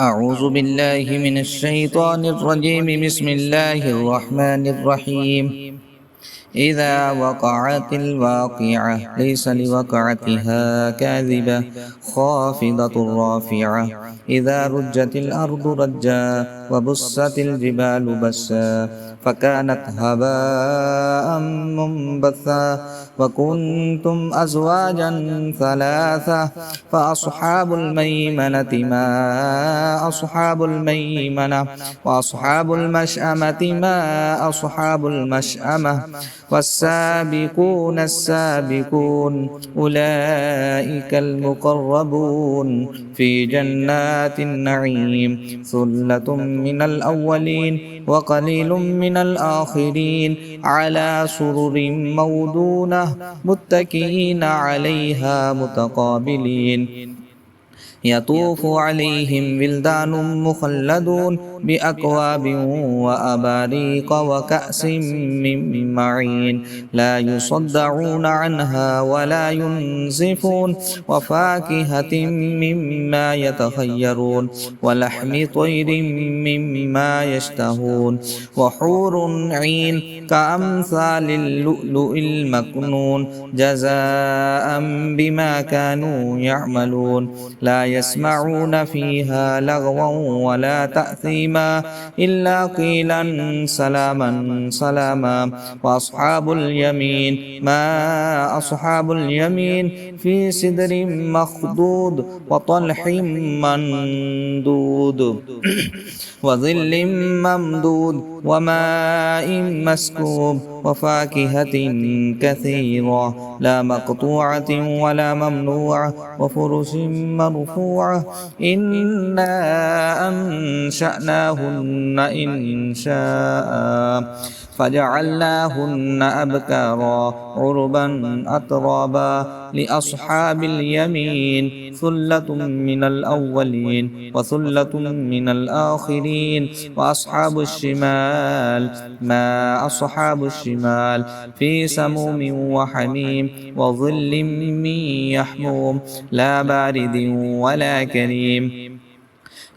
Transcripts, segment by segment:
أعوذ بالله من الشيطان الرجيم. بسم الله الرحمن الرحيم. إذا وقعت الواقعة ليس لوقعتها كاذبة خافضة رافعة. إذا رجت الأرض رجا وبست الجبال بسا فكانت هباء منبثا وكنتم أزواجا ثلاثة فأصحاب الميمنة ما أصحاب الميمنة وأصحاب المشأمة ما أصحاب المشأمة والسابقون السابقون أولئك المقربون في جنات النعيم ثلة من الأولين وقليل من الآخرين على سرر موضونة متكئين عليها متقابلين يطوف عليهم ولدان مخلدون بأكواب وأباريق وكأس من معين لا يصدعون عنها ولا ينزفون وفاكهة مما يتخيرون ولحم طير مما يشتهون وحور عين كأمثال اللؤلؤ المكنون جزاء بما كانوا يعملون لا يسمعون فيها لغوا ولا تأثيما إلا قيلا سلاما سلاما وأصحاب اليمين ما أصحاب اليمين في سدر مخضود وطلح منضود وظل ممدود وماء مسكوب وفاكهة كثيرة لا مقطوعة ولا ممنوعة وفرش مرفوعة إنا أنشأناهن إنشاء فجعلناهن أبكارا عربا أترابا لأصحاب اليمين ثلة من الأولين وثلة من الآخرين وأصحاب الشمال ما أصحاب الشمال في سموم وحميم وظل من يحموم لا بارد ولا كريم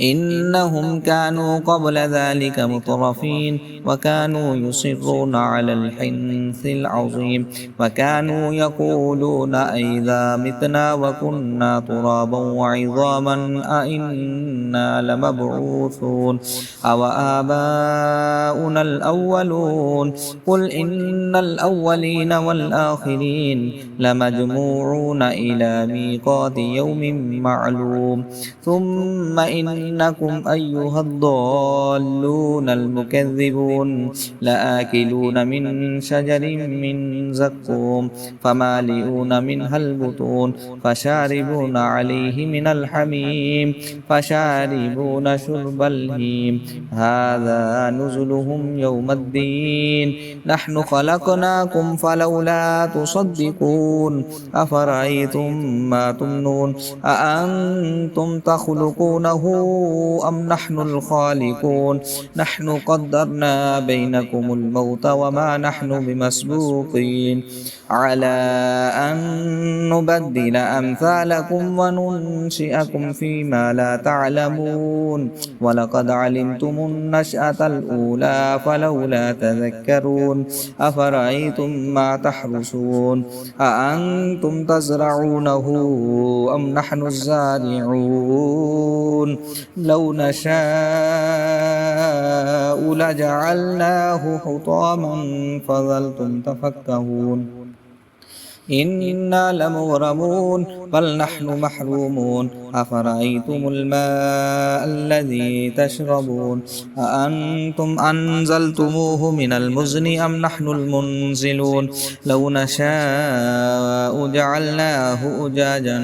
إنهم كانوا قبل ذلك مترفين وكانوا يصرون على الحنث العظيم وكانوا يقولون أئذا متنا وكنا ترابا وعظاما أئنا لمبعوثون أو آباؤنا الأولون قل إن الأولين والآخرين لمجموعون إلى ميقات يوم معلوم ثم إنكم أيها الضالون المكذبون لآكلون من شجر من زقوم فمالئون منها البطون فشاربون عليه من الحميم فشاربون شرب الهيم هذا نزلهم يوم الدين نحن خلقناكم فلولا تصدقون أفرأيتم ما تمنون أأنتم تخلقونه أم نحن الخالقون نحن قدرنا بينكم الموت وما نحن بمسبوقين على أن نبدل أمثالكم وننشئكم فيما لا تعلمون ولقد علمتم النشأة الأولى فلولا تذكرون أفرأيتم ما تحرسون أأنتم تزرعونه أم نحن الزارعون لو نشاء لجعلناه حطاما فظلتم تفكهون إنا لمغرمون بل نحن محرومون أفرأيتم الماء الذي تشربون أأنتم أنزلتموه من المزن أم نحن المنزلون لو نشاء جعلناه أجاجا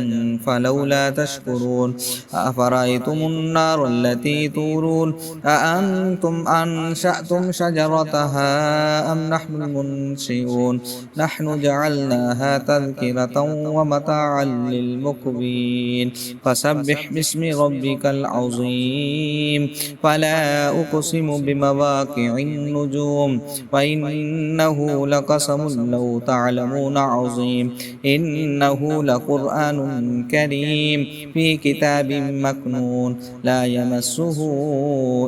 فلولا تشكرون أفرأيتم النار التي تورون أأنتم أنشأتم شجرتها أم نحن المنشئون نحن جعلناها تذكرة ومتاعا للمقوين فسبح باسم ربك العظيم فلا أقسم بمواقع النجوم وإنه لقسم لو تعلمون عظيم إنه لقرآن كريم في كتاب مكنون لا يمسه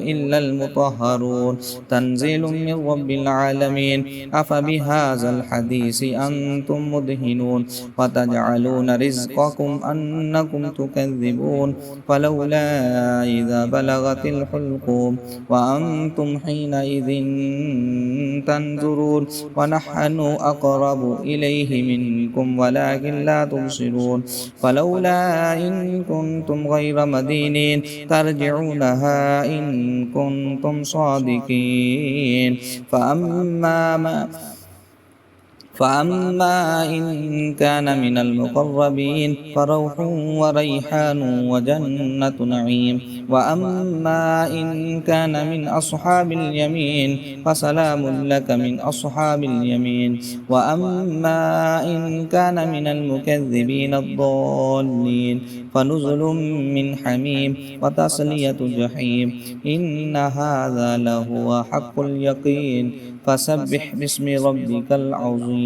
إلا المطهرون تنزيل من رب العالمين أفبهذا الحديث أنتم مدهنون وتجعلون رزقكم أنكم تكذبون فلولا إذا بلغت الحلقوم وأنتم حينئذ تنظرون ونحن أقرب إليه منكم ولكن لا تبصرون فلولا إن كنتم غير مدينين ترجعونها إن كنتم صادقين فأما إن كان من المقربين فروح وريحان وجنة نعيم وأما إن كان من أصحاب اليمين فسلام لك من أصحاب اليمين وأما إن كان من المكذبين الضالين فنزل من حميم وتصلية جحيم إن هذا لهو حق اليقين فسبح باسم ربك العظيم